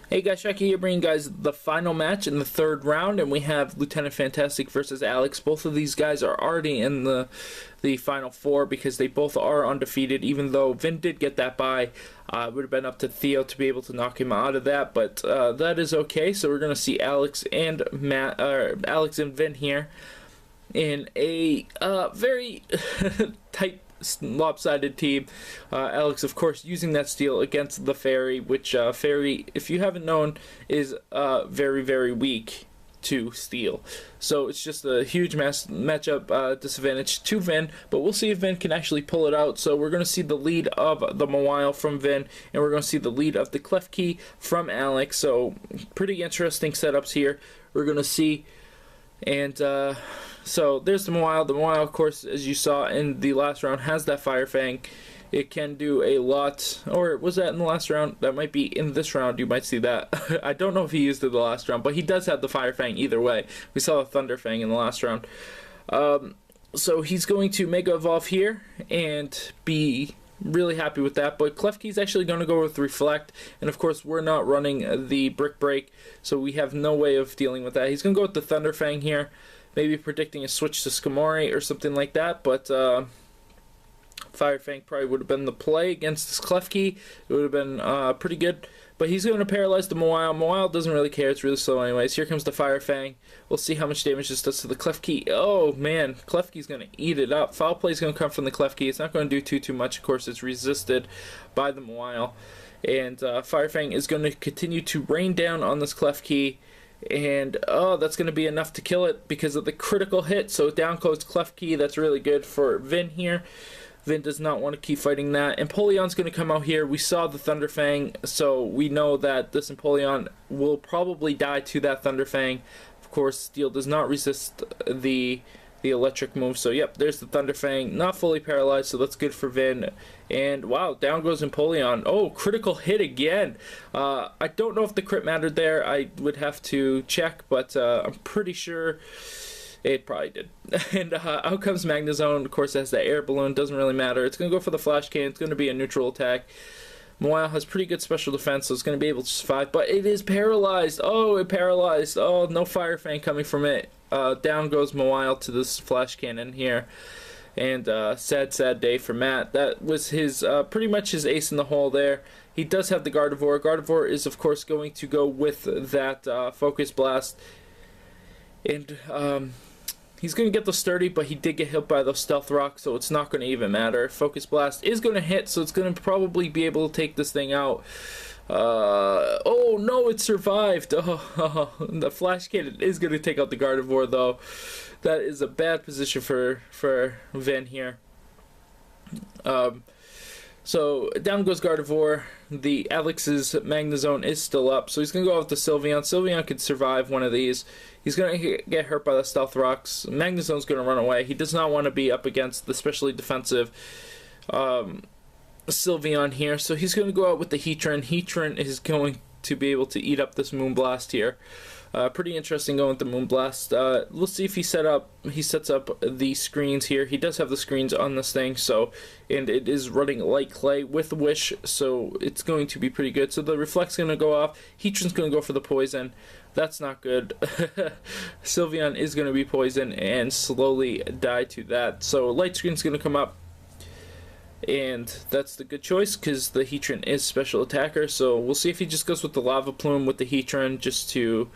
Hey guys, Shaki here bringing you guys the final match in the third round, and we have Lieutenant Fantastic versus Alex. Both of these guys are already in the final four because they both are undefeated, even though Vinh did get that bye. It would have been up to Theo to be able to knock him out of that, but that is okay. So we're going to see Alex and Alex and Vinh here in a very tight, lopsided team. Alex, of course, using that steal against the Fairy, which Fairy, if you haven't known, is very, very weak to steal. So it's just a huge matchup disadvantage to Vinh, but we'll see if Vinh can actually pull it out. So we're going to see the lead of the Mawile from Vinh, and we're going to see the lead of the Klefki from Alex. So pretty interesting setups here we're going to see. And so there's the Mawile. The Mawile, of course, as you saw in the last round, has that Fire Fang. It can do a lot. Or was that in the last round? That might be in this round. You might see that. I don't know if he used it the last round, but he does have the Fire Fang either way. We saw the Thunder Fang in the last round. So he's going to Mega Evolve here and be really happy with that, but Klefki's actually going to go with Reflect, and of course we're not running the Brick Break, so we have no way of dealing with that. He's going to go with the Thunder Fang here, maybe predicting a switch to Skamori or something like that, but Fire Fang probably would have been the play against this Klefki. It would have been pretty good, but he's going to paralyze the Mawile. Mawile doesn't really care, it's really slow anyways. Here comes the Fire Fang. We'll see how much damage this does to the Klefki. Oh man, Klefki's going to eat it up. Foul play is going to come from the Klefki. It's not going to do too much. Of course, it's resisted by the Mawile. And Fire Fang is going to continue to rain down on this Klefki. And oh, that's going to be enough to kill it because of the critical hit. So down goes Klefki. That's really good for Vinh here. Vinh does not want to keep fighting that. Empoleon's going to come out here. We saw the Thunder Fang, so we know that this Empoleon will probably die to that Thunder Fang. Of course, Steel does not resist the electric move. So, yep, there's the Thunder Fang. Not fully paralyzed, so that's good for Vinh. And, wow, down goes Empoleon. Oh, critical hit again. I don't know if the crit mattered there. I would have to check, but I'm pretty sure it probably did. And out comes Magnezone. Of course, it has that air balloon. Doesn't really matter. It's going to go for the Flash Cannon. It's going to be a neutral attack. Mawile has pretty good special defense, so it's going to be able to survive. But it is paralyzed. Oh, it paralyzed. Oh, no Fire Fang coming from it. Down goes Mawile to this Flash Cannon here. And sad, sad day for Matt. That was his pretty much his ace in the hole there. He does have the Gardevoir. Gardevoir is, of course, going to go with that Focus Blast. And he's going to get the Sturdy, but he did get hit by the Stealth Rock, so it's not going to even matter. Focus Blast is going to hit, so it's going to probably be able to take this thing out. Oh, no, it survived. Oh, the Flash Cannon is going to take out the Gardevoir, though. That is a bad position for Vinh here. So down goes Gardevoir. The Alex's Magnezone is still up, so he's going to go out with the Sylveon. Sylveon could survive one of these. He's going to get hurt by the Stealth Rocks. Magnezone's going to run away. He does not want to be up against the specially defensive Sylveon here, so he's going to go out with the Heatran. Heatran is going to be able to eat up this Moonblast here. Pretty interesting going with the Moonblast. We'll see if he sets up the screens here. He does have the screens on this thing, so, and it is running Light Clay with Wish, so it's going to be pretty good. So the Reflect's going to go off. Heatran's going to go for the Poison. That's not good. Sylveon is going to be Poison and slowly die to that. So Light Screen's going to come up. And that's the good choice because the Heatran is special attacker. So we'll see if he just goes with the Lava Plume with the Heatran just to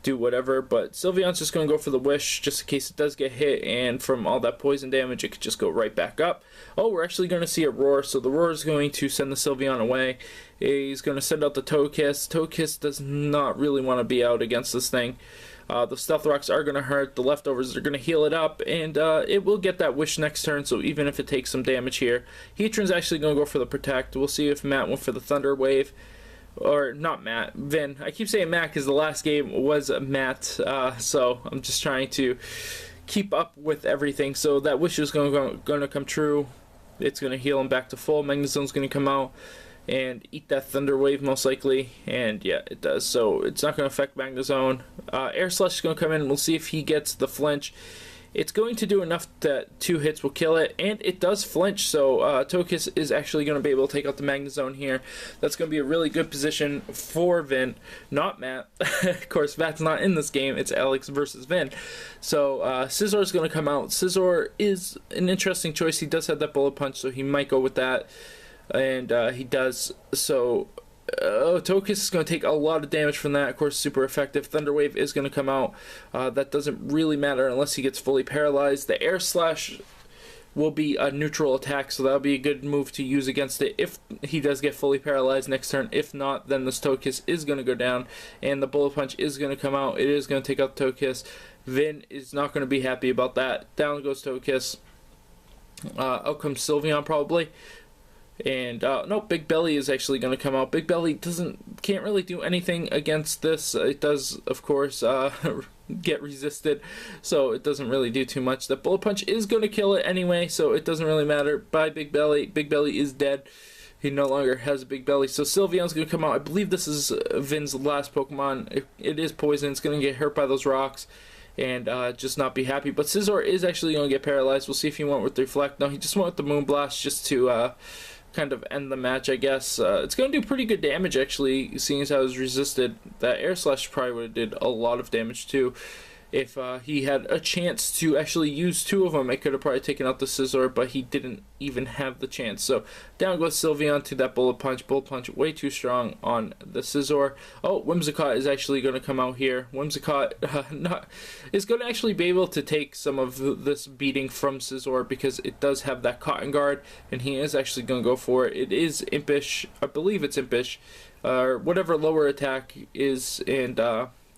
do whatever. But Sylveon's just going to go for the Wish just in case it does get hit. And from all that poison damage, it could just go right back up. Oh, we're actually going to see a Roar. So the Roar is going to send the Sylveon away. He's going to send out the Togekiss. Togekiss does not really want to be out against this thing. The Stealth Rocks are going to hurt, the Leftovers are going to heal it up, and it will get that Wish next turn, so even if it takes some damage here. Heatran's actually going to go for the Protect. We'll see if Matt went for the Thunder Wave, or not Matt, Vinh. I keep saying Matt because the last game was Matt, so I'm just trying to keep up with everything. So that Wish is going to come true. It's going to heal him back to full. Magnezone's going to come out and eat that Thunder Wave most likely, and yeah, it does. So it's not going to affect Magnezone. Air Slash is going to come in, and we'll see if he gets the flinch. it's going to do enough that 2 hits will kill it, and it does flinch, so Togekiss is actually going to be able to take out the Magnezone here. That's going to be a really good position for Vin, not Matt. Of course, Matt's not in this game, it's Alex versus Vin. So Scizor is going to come out. Scizor is an interesting choice. He does have that Bullet Punch, so he might go with that, and he does. So Togekiss is going to take a lot of damage from that. Of course, super effective. Thunder Wave is going to come out. That doesn't really matter unless he gets fully paralyzed. The Air Slash will be a neutral attack, so that'll be a good move to use against it if he does get fully paralyzed next turn. If not, then this Togekiss is going to go down, and the Bullet Punch is going to come out. It is going to take out Togekiss. Vin is not going to be happy about that. Down goes Togekiss. Out comes Sylveon probably. And no, Big Belly is actually going to come out. Big Belly can't really do anything against this. It does, of course, get resisted, so it doesn't really do too much. The Bullet Punch is going to kill it anyway, so it doesn't really matter. Bye, Big Belly. Big Belly is dead. He no longer has a Big Belly. So Sylveon's going to come out. I believe this is Vin's last Pokemon. It is poison. It's going to get hurt by those rocks and just not be happy. But Scizor is actually going to get paralyzed. We'll see if he went with Reflect. No, he just went with the Moonblast just to kind of end the match, I guess. It's going to do pretty good damage, actually, seeing as how it was resisted. That Air Slash probably would have did a lot of damage, too. If he had a chance to actually use 2 of them, it could have probably taken out the Scizor, but he didn't even have the chance. So down goes Sylveon to that Bullet Punch. Bullet Punch way too strong on the Scizor. Oh, Whimsicott is actually going to come out here. Whimsicott is going to actually be able to take some of this beating from Scizor because it does have that Cotton Guard, and he is actually going to go for it. It is Impish. I believe it's Impish. Or whatever lower attack is, and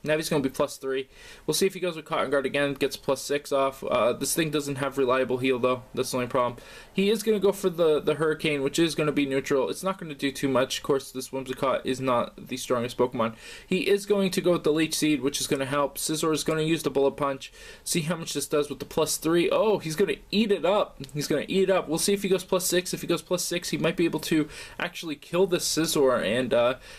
now he's going to be +3. We'll see if he goes with Cotton Guard again, gets +6 off. This thing doesn't have reliable heal, though. That's the only problem. He is going to go for the Hurricane, which is going to be neutral. It's not going to do too much. Of course, this Whimsicott is not the strongest Pokemon. He is going to go with the Leech Seed, which is going to help. Scizor is going to use the Bullet Punch. See how much this does with the +3. Oh, he's going to eat it up. He's going to eat it up. We'll see if he goes +6. If he goes +6, he might be able to actually kill this Scizor and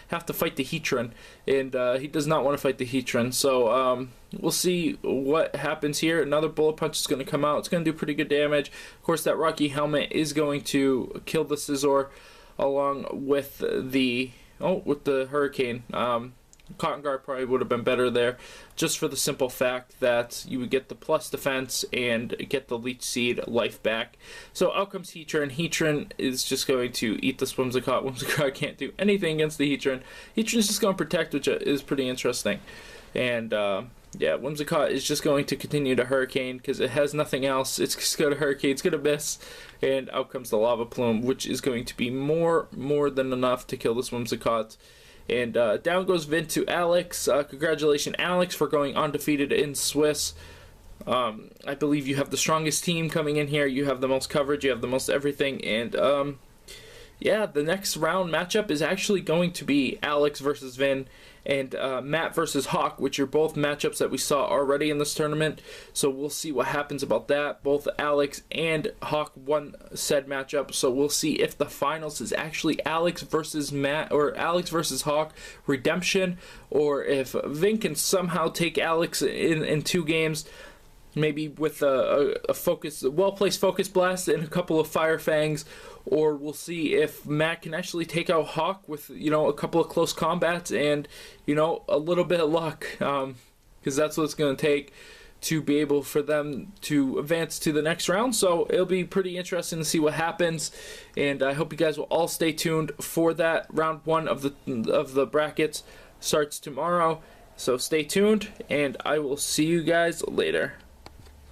have to fight the Heatran. And he does not want to fight the Heatran. So we'll see what happens here. Another Bullet Punch is going to come out. It's going to do pretty good damage. Of course, that Rocky Helmet is going to kill the Scizor along with the Hurricane. Cotton Guard probably would have been better there, just for the simple fact that you would get the plus defense and get the Leech Seed life back. So out comes Heatran. Heatran is just going to eat this Whimsicott. Whimsicott can't do anything against the Heatran. Heatran's just going to protect, which is pretty interesting. And yeah, Whimsicott is just going to continue to Hurricane because it has nothing else. It's just going to Hurricane. It's going to miss. And out comes the Lava Plume, which is going to be more than enough to kill this Whimsicott. And down goes Vin to Alex. Congratulations, Alex, for going undefeated in Swiss. I believe you have the strongest team coming in here. You have the most coverage. You have the most everything. And yeah, the next round matchup is actually going to be Alex versus Vin and Matt versus Hawk, which are both matchups that we saw already in this tournament. So we'll see what happens about that. Both Alex and Hawk won said matchup, so we'll see if the finals is actually Alex versus Matt or Alex versus Hawk Redemption, or if Vin can somehow take Alex in 2 games. Maybe with a well-placed Focus Blast and a couple of Fire Fangs, or we'll see if Matt can actually take out Hawk with, a couple of close combats and, a little bit of luck, because that's what it's going to take to be able for them to advance to the next round. So it'll be pretty interesting to see what happens, and I hope you guys will all stay tuned for that. Round 1 of the brackets starts tomorrow, so stay tuned, and I will see you guys later.